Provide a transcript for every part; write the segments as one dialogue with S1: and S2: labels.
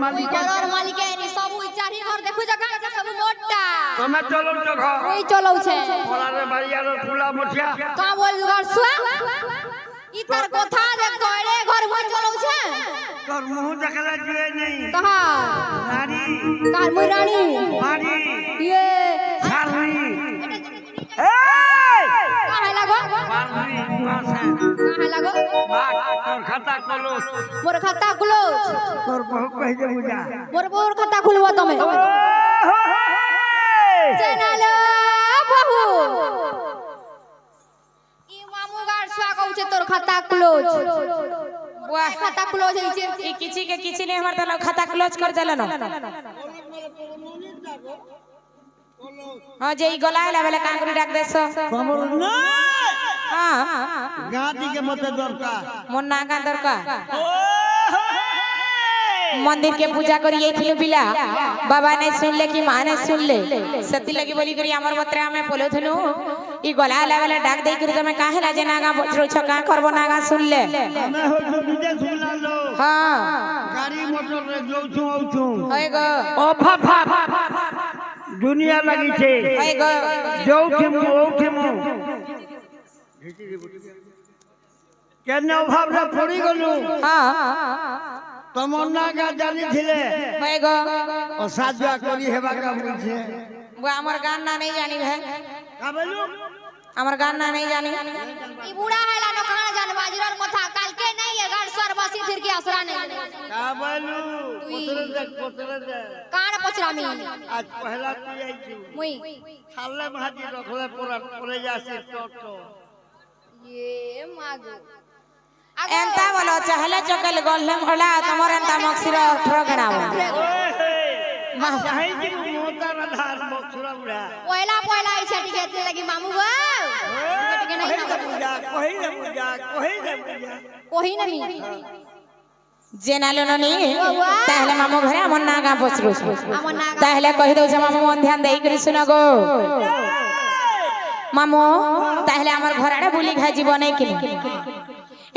S1: मालिक
S2: घरर मालिक है सब चारी घर देखु जगह सब मोटा
S1: तमे चलो तो घर
S2: ओई चलौ छे
S1: ओलारे बारियार फुला मठिया
S2: का बोल गरसुआ ई तार कथा जे गड़े घर होई चलौ छे
S1: तोर मुंह देखला जुए नहीं
S2: कहा
S1: रानी
S2: कार मुरानी
S1: मारी
S2: ये
S1: छालनी ए
S2: काहे लागो
S1: मारनी मासे
S2: काहे लागो
S1: बात तोर खाता खोलो
S2: मोर खाता खुलो
S1: तोर बहु कह दे बुझा
S2: मोर खाता खुलबो तमे चनालो बहु ई मामू गार सुआ कहू छे तोर खाता क्लोज
S3: वाह
S2: खाता क्लोज है छे
S3: ई किछि के किछि ने हमर तलो खाता क्लोज कर देलन हां जे ई गलाइला बेले कान करी डाक देस
S1: हमर ना
S3: हां
S1: गाती के मते दरकार
S3: मोर ना का दरकार मंदिर के पूजा करिए थिलु पिला बाबा ने सुन ले कि मां ने सुन ले सती लगी बोली करी हमर बतरा में बोलो थनु ई गलाइला बेले डाक देई करी तमे काहे लाजे नागा बजरो छ का करबो नागा सुन ले
S1: हमें हो जो विदेश सुना लो
S3: हां
S1: गाड़ी मोटर रे जो छु औ छु
S3: होय गो
S1: ओ फा दुनिया लगी छे
S3: होय गो
S1: जो थिमु औ थिमु केने अभाव रे पड़ी गलु
S3: हां
S1: तमन्ना का जानी थिले
S3: होय गो
S1: ओ साजुआ करी हेबा का बुझे
S3: वो हमर गान ना नहीं जानी है
S1: का बोलू
S3: हमर गान ना नहीं जानी
S2: ई बूढ़ा हैला न कहां जान बाजरर कथा काल के नहीं है घर स्वर बसी फिर के असरा नहीं
S1: का बोलू पोतरे दे
S2: कान पचरामी
S1: आज पहला तू आई छु
S2: मुई
S1: खाले भाजी रखले पूरा पड़े जासी टोटो
S2: ये मागो
S3: एंता बोलो चहले चकल गोल्हम होला तमर एंता मक्सिर ठगड़ाव
S1: मां चाहे जी मोता आधार मक्सुरा बुढ़ा
S2: पहिला आई छटी खेते लगी मामू गो के नहीं ना
S1: कोई
S2: नहीं
S3: जेनालो ननी ताहले मामू घरे हमर नागा पसरु ताहले कहि दउ छ मामू मन ध्यान देई करी सुन गो मामू ताहले हमर घर आड़े बुली खा जीवन नहीं कि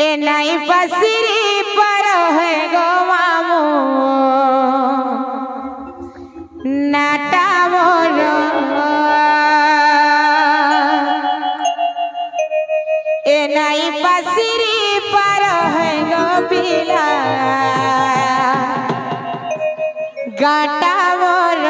S3: ए नाई पसिरी पर है गो मामू नाटा मोर ए नाई पसिरी पर है गो पिला गाटा मोर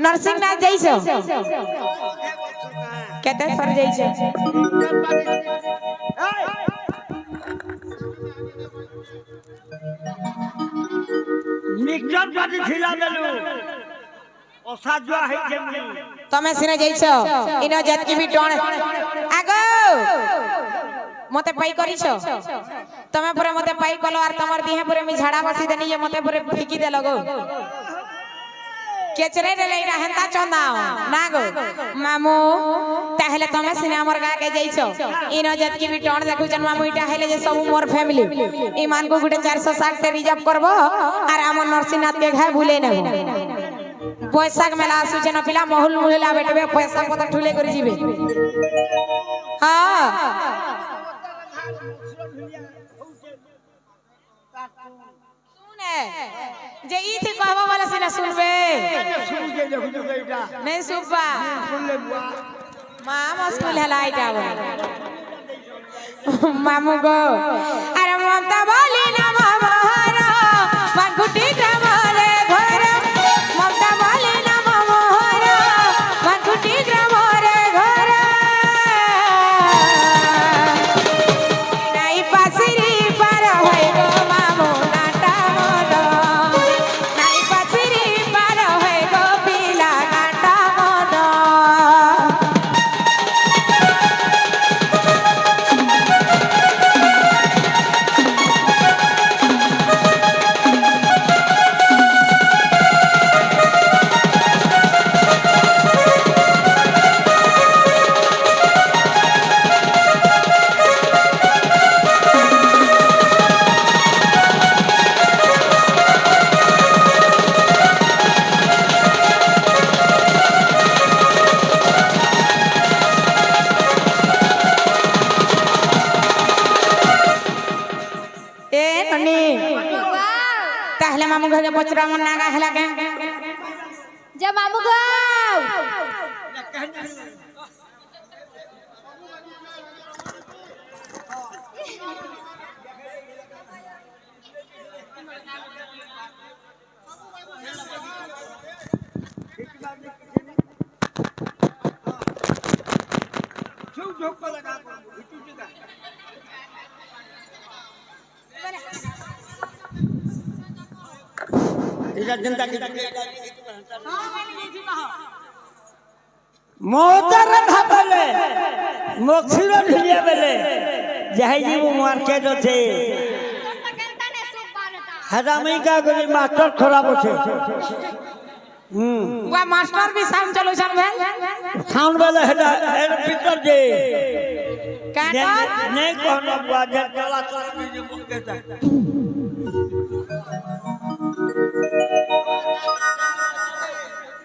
S3: नरसिंहनाथ जाइछ केते सर जाइछ
S1: मिक्सर पार्टी खिला देलु ओ साजुआ है जेमनी
S3: तमे सिने जाइछ इनो जत की भी टोन आगो मते पाई करिछ तमे पुरे मते पाई कलो आर तमर दिहे पुरे मी झाड़ा बसी देनी ये मते पुरे फिकी दे लगो केचरे रे लेरा हेंता चंदाओ नागो मामू ताहले तमे सिने हमर गा के जाइछो इनो जत की भी टोन देखु जन मामू इटा हेले जे सब मोर फैमिली ईमान को गुटे 460 ते रिजर्व करबो आर हमर नरसिंहनाथ के घर भूले न बैसाख मेला आसु जन पिला महल मुहला बेटबे पैसा पता ठुले करी जीवे हां सुने जे ई थी कहबो वाला से ना सुनबे
S1: सुन के देखु जो बेटा
S3: नहीं सुबा
S1: सुन ले बुआ
S3: मामा स्कूल है लाइट आवे मामू गो अरे ममता बोली ना मामा हरा मनकुटी ग्रामले घर ममता बोली ना मामा हरा मनकुटी ग्रामले घर नाई पासिरी पार होय गो मामू नाटा मोनो नाई पासिरी पार होय गो पिला नाटा मोनो ताहले मामू घर के बचरा मन नागा हला के
S2: जब मामू गो
S1: जनता की मोतर धाबले मोक्षिरो ढिलिया बेले जहे जी वो मार्केट होते हजामी का गली मास्टर खराब होते
S3: वा मास्टर भी साउंड चलो छन भेल
S1: साउंड वाला हेडा एड पिक्चर जे
S3: काटर
S1: नहीं कहना बुआ जे चला चला जे मुख कहता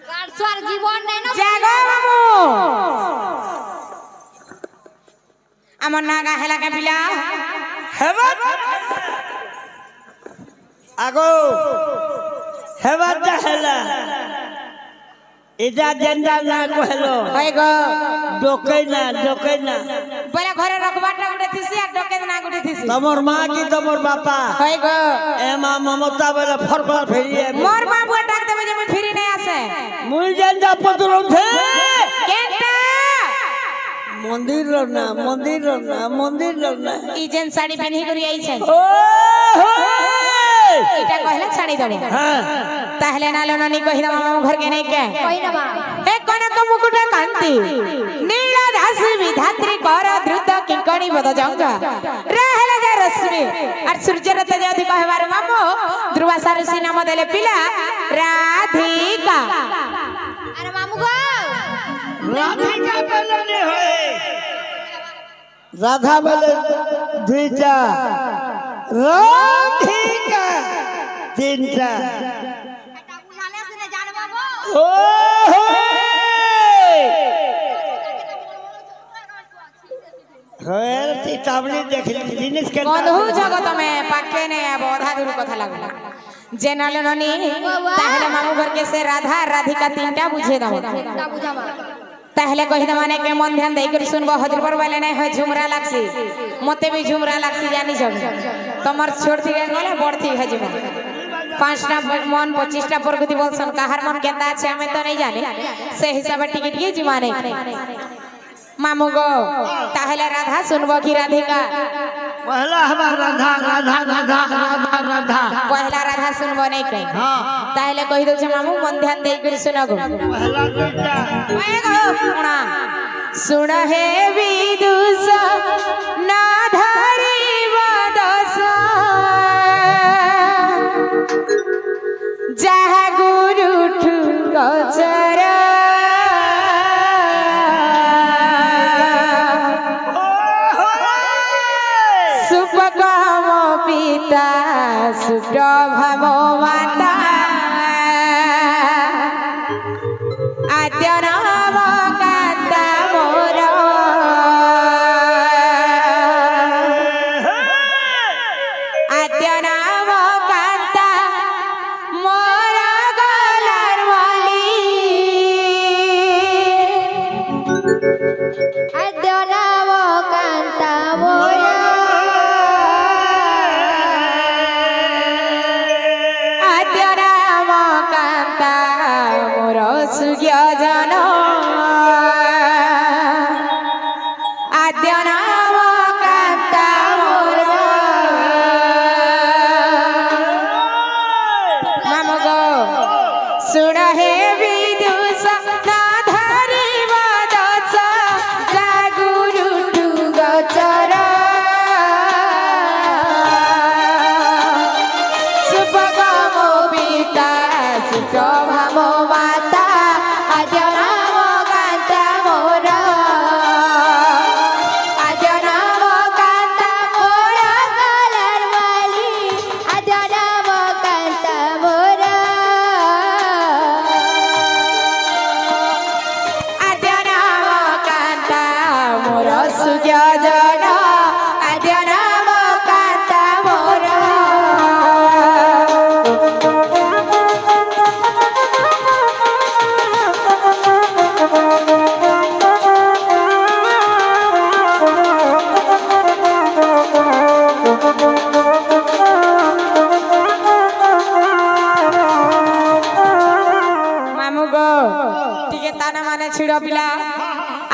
S2: गाड़स्वर जीवन नहीं ना
S3: जागो मामू আমার নাগা হেলা কে পিলা
S1: हेवन आगो हेवन जा हेला इजा जेंडा ना को हेलो
S3: হই গো
S1: डोके ना
S3: বলে ঘরে রকবাটা উঠে থিসি আর ডকে না উঠে থিসি
S1: तमोर मां की तमोर बापा
S3: হই গো
S1: ए मां ममता वाला फरकला फेरिए
S3: মোর বাবু ডাক দেবে যে মই ফিরি নাই আসে
S1: मुई जेंडा पतरो थे
S3: কেনটা
S1: मंदिर ना
S3: ই যেন শাড়ি পিনহি করি আইছে
S1: ओ
S3: এটা কইলা ছাড়ি দেব
S1: हां
S3: তাহলে নালো ননি কইরা মামা ঘর কে নাই কে
S2: कोई ना बा
S3: হে কনক মুকুট কান্তি নীলা দাসী বিধাত্রী কর দ্রুত কিঙ্কণী বদ জঙ্গ রহলে যে রশ্মি আর সূর্যরত যে অধিক হেবার মামু ধ্রুবা ঋষি নাম দেলে পিলা রাধিকা
S2: अरे मामू गो
S1: राधिका बेलने होए राधा बेले दुईटा राधिका तीनटा
S2: बेटा बुझाले से ने जान बाबू
S1: ओ होए चेतावनी देख जिनिस के
S3: বন্ধু জগত মে পাকে নে বধা দূর কথা লাগলা যে নালো ননি তাহলে মামু ঘর কে সে রাধা আর রাধিকা তিনটা বুঝে দাও
S2: ना बुझावा
S3: তাহলে কহিদা মানে কে মন ধ্যান দেই করে শুনবো হজর পর বলে নাই হয় ঝুমরা লাগছি মতে বি ঝুমরা লাগছি জানি যাব তোমার ছোট থেকে গলে বড় থেকে হজব পাঁচটা মন 25টা প্রগতি বলছন কাহার মন কেতা আছে আমি তো নাই জানি সেই হিসাবে টিকিট কি জিমানে মামু গো তাহলে রাধা শুনবো কি রাধিকা
S1: पहला हमारा राधा राधा राधा राधा राधा
S3: পহলা রাধা শুনবো নাই কে তাহলে কই দউছে মামু মন ধ্যান দেই করে শুনগো
S1: पहला दुईटा
S3: सुन हे विदुष ना धरी बदस जहा गुरु ठुकचर सुपकम पिता सुप्रभव माता आद्य नाम कांता मोर आद्य नाम कांता मोर गलार वाली
S2: ଆଦ୍ୟନାମ କାନ୍ତା ମୋର
S3: ଆଦ୍ୟ ରାମ କାନ୍ତା ମୋର ସୁଜ୍ଞଜନ ଆଦ୍ୟ ରାମ କାନ୍ତା ମୋର ମାମୁ ଗୋ ଶୁଣ ହେ ବିଦୁଷ ନା ଧରିବ ଦଶ ଜାଗୁରୁଠୁ ଗଚର ସୁଭଗମ ପିତା ସୁପ୍ରଭାମ ମାତା ଆଦ୍ୟ ନାମ କାନ୍ତା ମୋର ଆଦ୍ୟ ନାମ କାନ୍ତା ମୋର
S2: କଲର ମାଲି ଆଦ୍ୟନାମ କାନ୍ତା ମୋର
S3: ଆଦ୍ୟ ନାମ କାନ୍ତା ମୋର ସୁଜ୍ଞଜନ ଆଦ୍ୟ ନାମ କାନ୍ତା ମୋର ମାମୁ ଗୋ ଟିକେ ତାନା ମାନେ ଛିଡ଼ ପିଲା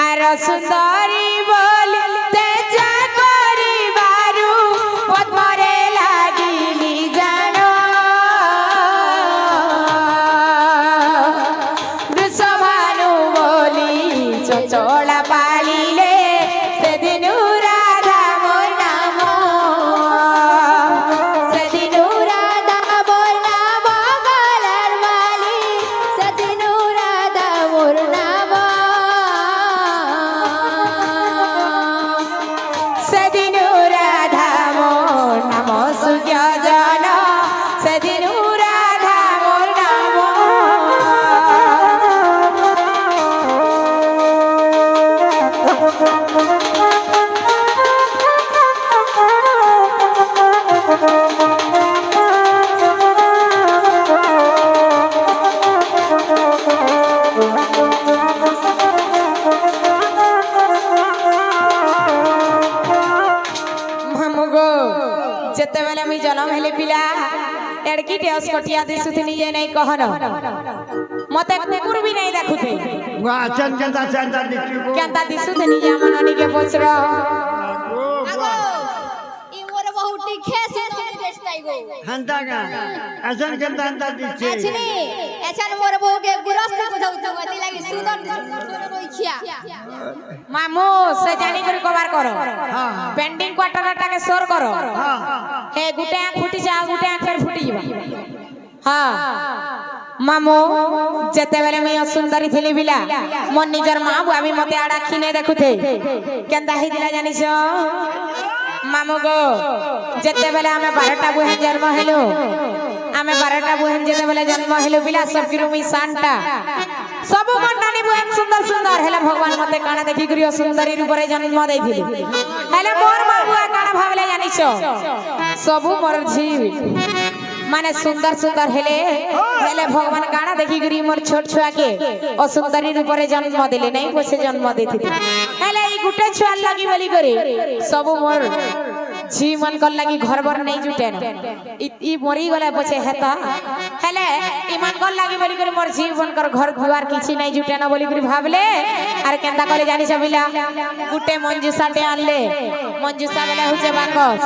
S3: ଆର ସୁନ୍ଦରୀ ବୋଲି ତେଜ କରିବାରୁ ପଦ୍ମରେ ଲାଗିଲି ଜାଣ ବୃଷଭାନୁ ବୋଲି ଚଞ୍ଚଳା ପାଳିଲେ ସେଦିନୁ ରାଧା ମୋ ନାମ
S2: ସେଦିନୁ ରାଧା ମୋର ନାମ କଲର ମାଲି ସେଦିନୁ ରାଧା ମୋର ନାମ
S3: ସେଦିନୁ ରାଧା ମୋ ନାମ ସୁଜ୍ଞଜନ ସେଦିନୁ ରାଧା ମୋ ନାମ ମାମୁ ଗୋ ଯେତେବେଳେ ମୁଇଁ ଜନ୍ମ ହେଲି ପିଲା ଏଡ଼କିଟେ ଅସ୍କଟିଆ ଦିଶୁଥିନି ଯେ ନାଇଁ କହନ ମତେ କୁକୁର ବି ନାଇଁ ଦେଖୁଥେ
S1: वाचन केंता चंदा दिखिबो
S3: କେନ୍ତା ଦିଶୁଥିନି ଯେ ଆମ ନନିକେ ପଚର
S2: আগো ই মোর বহুত টিখে সে তুমি বেচতাই গো
S1: हंता का असन केंता हंता दिखे
S2: আছনি এছান মোর বউকে গুরস্ত বুঝাউ তো গতি লাগি সুন্দর সুন্দর রইখিয়া
S3: মামু সে জানি করে কভার করো
S1: हां
S3: পেন্ডিং কোয়ার্টারটাকে সোর করো
S1: हां
S3: হে গুটে আঁখ ফুটি যা গুটে আঁখ ফের ফুটি যাবা হ্যাঁ মামু যেতেবেলে মুই অসুন্দরী থিলি বিলা মোর নিজর মা বুআমি মতে আড়া খিনে দেখুথে কেনতা হইতিলা জানিছ মামু গো যেতেবেলে আমি 12টা বুহেন জন্ম হেলু আমি 12টা বুহেন যেতেবেলে জন্ম হেলু বিলা সবকিরু মুই শানটা সবু মন্ডানি বুহেন সুন্দর সুন্দর হেলে ভগবান মতে কানা দেখি করি সুন্দরী রূপরে জন্ম দেইথিলি হেলে মোর মা বুয়া কানা ভাবলে জানিছ সবু মোর ঝি মানে সুন্দর সুন্দর হেলে হেলে ভগবান কানা দেখি করি মোর ছোট ছুয়াকে অসুন্দরী রূপরে জন্ম দিলে নাই পছে জন্ম দিথিলি হেলে এই গুটে ছুয়ার লাগি বলি করে সবু মোর ঝি মন কর লাগি ঘরবর নাই জুটে না ই মরি গলে পছে হেতা হেলে ইমান কর লাগি বলি করে মোর ঝি মন কর ঘর দুয়ার কিছু নাই জুটে না বলি করে ভাবলে আর কেনতা কলে জানিছ বিলা গুটে মঞ্জুসাটে আনলে মঞ্জুসা বেলা হচ্ছে বাকস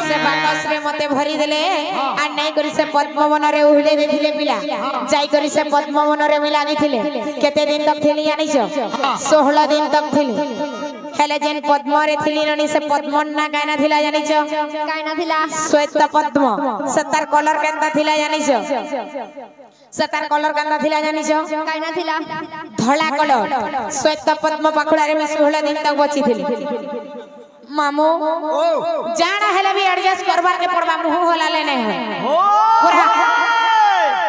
S3: से बाकस रे मते भरी देले आ नै करी से पद्मवन रे उहिले देखिले पिला जाई करी से पद्मवन रे मिला दिथिले केते दिन तक थिली जानिछ 16 दिन तक थिली हेले जेन पद्म रे थिली ननी से पद्मन ना कायना थिला जानिछ
S2: কাইনা থিলা
S3: श्वेत पद्म सतार कलर केनता थिला जानिछ सतार कलर केनता थिला जानिछ
S2: কাইনা থিলা
S3: धला कलर श्वेत पद्म पाखुड़ा रे में 16 दिन तक बची थिली मामू जाना हेले भी एडजस्ट करबार के पड़बा मुंह होला लेने है
S1: ओ
S3: पूरा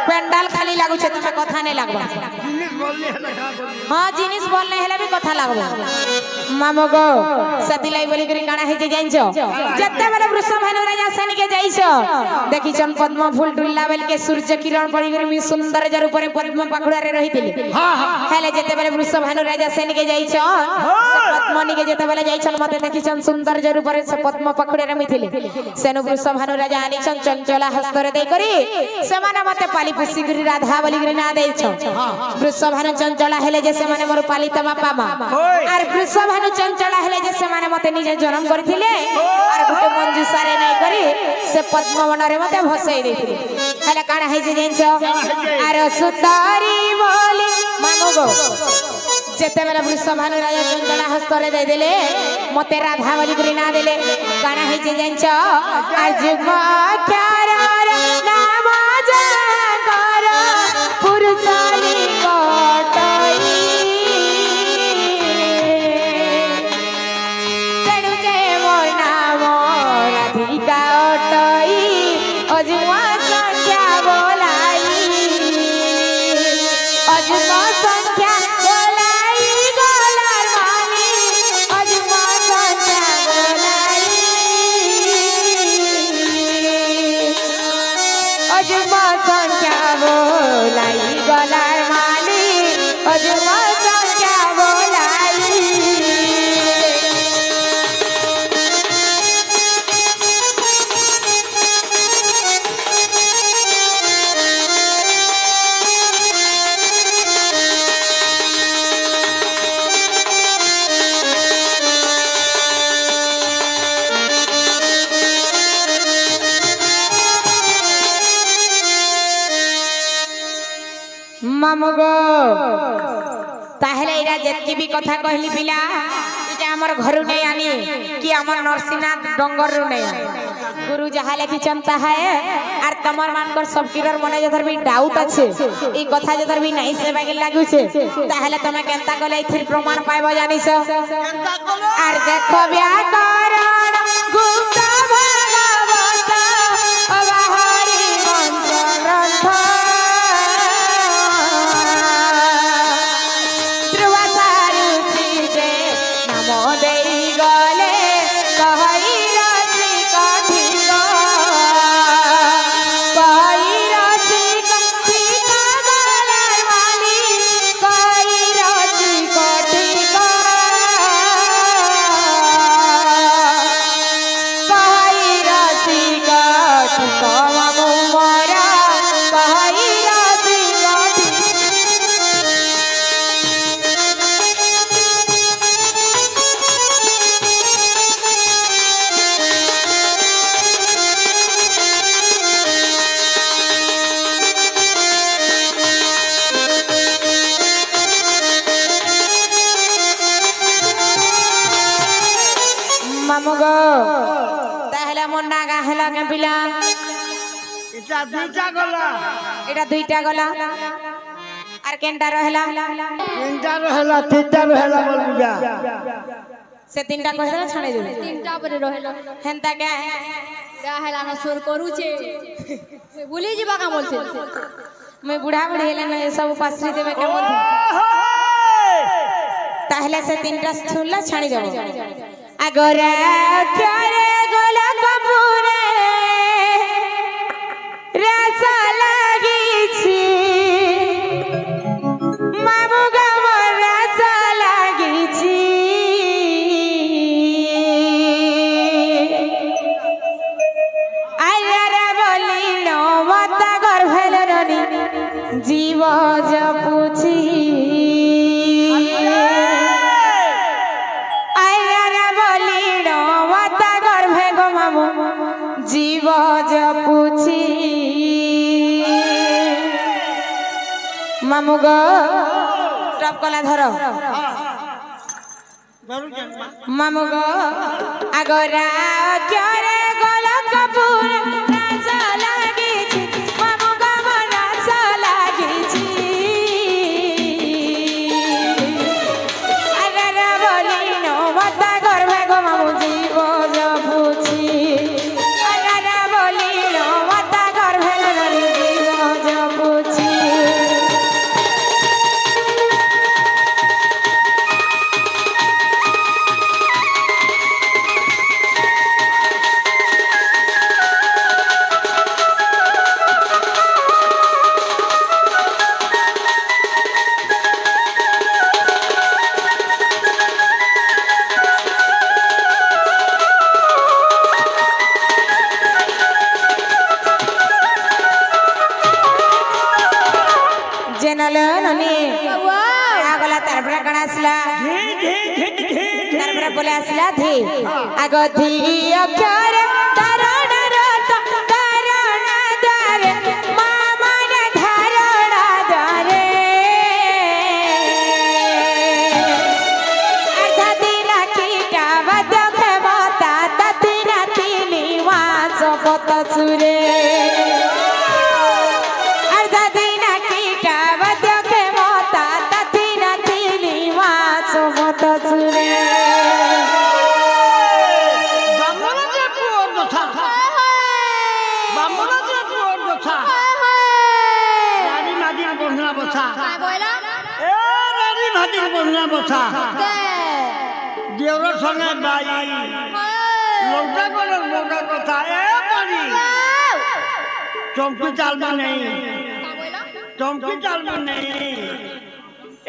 S3: पेंडाल खाली लागु छे तुमे कथा नै लागबा हाँ जिनिस बोलने हेले भी कथा लागबो मामो गो सतिलाई बोली करी काना हे जाइछो जत्ते बेले वृषभानु राजा सन के जाइछो देखि चन पद्म फूल डुल्ला बेल के सूर्य किरण पड़ी करी मी सुंदर जर ऊपर पद्म पाखुड़ा रे रहितिले हेले जत्ते बेले वृषभानु राजा सन के जाइछो से पद्मनी के जत्ते बेले जाइछन मते देखि चन सुंदर जर ऊपर से पद्म पाखुड़ा रे मिथिले सेनु वृषभानु राजा आनी चन चंचला हस्तर दे करी से माने मते पाली पुसी करी राधा बोली करी ना देइछो वृषभानु चंचला हेले जे से माने मोर पालित बापा मा आर वृषभानु चंचला हेले जे से माने मते निजे जन्म करथिले आर गुटे मंजुसारे नै करी से पद्मवन रे मते भसई देथिले हेले काना हे जे जेंचो आर सुतारी बोली मामो गो जेते बेला वृषभानु राजा चंचला हस्तरे दे देले मते राधा बोली करी ना देले काना हे जे जेंचो आर जुमा क्यारार नाम जा कर पुरसाली कोटई तेणु जे मोर नाम राधिका ओटई अजुमा संख्या बोलाई अजुमा संख्या बोलाई गोलार मानी अजुमा संख्या बोलाई अजुमा संख्या बोलाई गोलार मानी अजुमा संख्या बोलाई मामगो ताहले इरा जेतकी भी कथा कहली पिला इटा हमर घरु नै आनी कि हमर नरसिंहनाथ डंगर रु नै गुरु जहा लेखि चंता है आर तमर मानकर सब किरर मने जधर भी डाउट আছে ई कथा जधर भी नहीं सेवा के लागु छे ताहले तमे केनता कले इथिर प्रमाण पाइबो जानिस आर देखो व्याकरण गुप्त भागवत अबाहरी मंत्र ग्रंथ मामगो ताहले मुन्ना गाहला के पिला
S1: এটা দুইটা গলা
S3: আর কেনটা रहला
S1: তিনটা রহেলা তিনটা রহেলা বল বুঝা
S3: से तीनटा कहला छाने देबे
S2: तीनटा परे रहेलो
S3: हेनता के
S2: गाहेला न सुर करूचे भूली जीवा का बोलते
S3: मैं बुढ़ा बुढ़ी हेले न सब पासरी देबे के बोल ताहले से तीनटा सुनला छानी देबो अगरा क्यारे गोला कपूरे रसा लागी छी मामू गमर रसा लागी छी आयरा बोली नो माता गर्भेल रनी जीव जपुछी जीव जपुछी मामू गो टप कला धर मामू गो आगरा क्यारे गोला कपूर रासा लागी छी मामू गो रासा लागी छी आगरा बोली नो माता गर्भे गो मामू जीव जपुछी बोले असला धी आगो धी अक्षर तरण रत तरण दरे मामन धरण दरे अर्ध दिन कीटा वदख माता तदिन तिनी वाच पत सुरे अर्ध दिन कीटा वदख माता तदिन तिनी वाच पत सुरे
S1: বামনাদের পুয়র কথা বামনাদের পুয়র কথা রানী মাঝির বন্ধনা বসা
S2: काय बोला
S1: এ রানী মাঝির বন্ধনা বসা
S2: ते
S1: দেওরের সঙ্গে বাই লৌটা করে লৌটা কথা এ বাড়ি চমকি চালবো নেই
S2: काय बोला
S1: চমকি চালবো নেই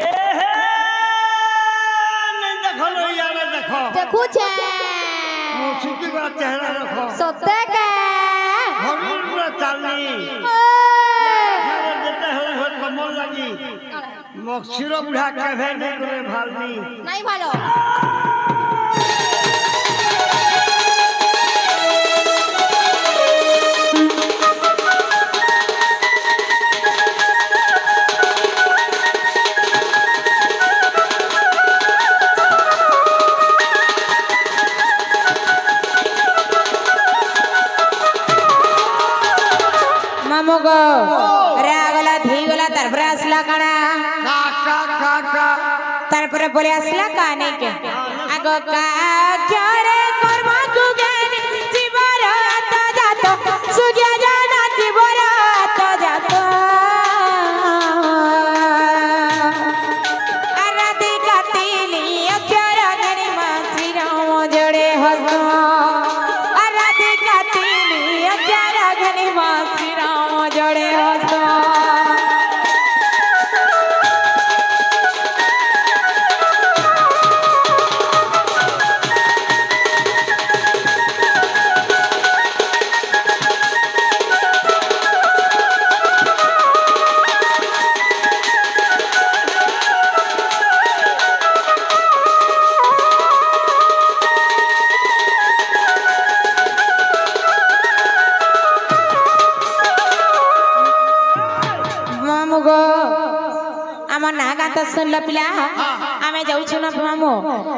S1: এ হে নেই দেখো ইয়ারে দেখো
S2: देखू छे
S1: মুসিকি বা চেহারা দেখো
S2: सत्य के
S1: হরিণ পুরা চালনি এখানে যেতে হলে হয়ে কমল লাগি মক্সির বুড়া কেভে করে ভালনি
S2: नहीं ভালো
S3: मामू गो रागला धीगला तरपरे असला काना
S1: কাকা কাকা
S3: तरपरे बोले असला का नहीं के आगो का क्यारे कर्मा कुगेन जीवर तो जातो सुग्या जाना जीवर तो जातो आराधी कातिली अक्षर गनी मासिरा जोड़े हसो आराधी कातिली अक्षर गनी मासिरा जोड़े हसो मामू गो आम ना गात सुनल पिला आमे जाऊछु ना मामू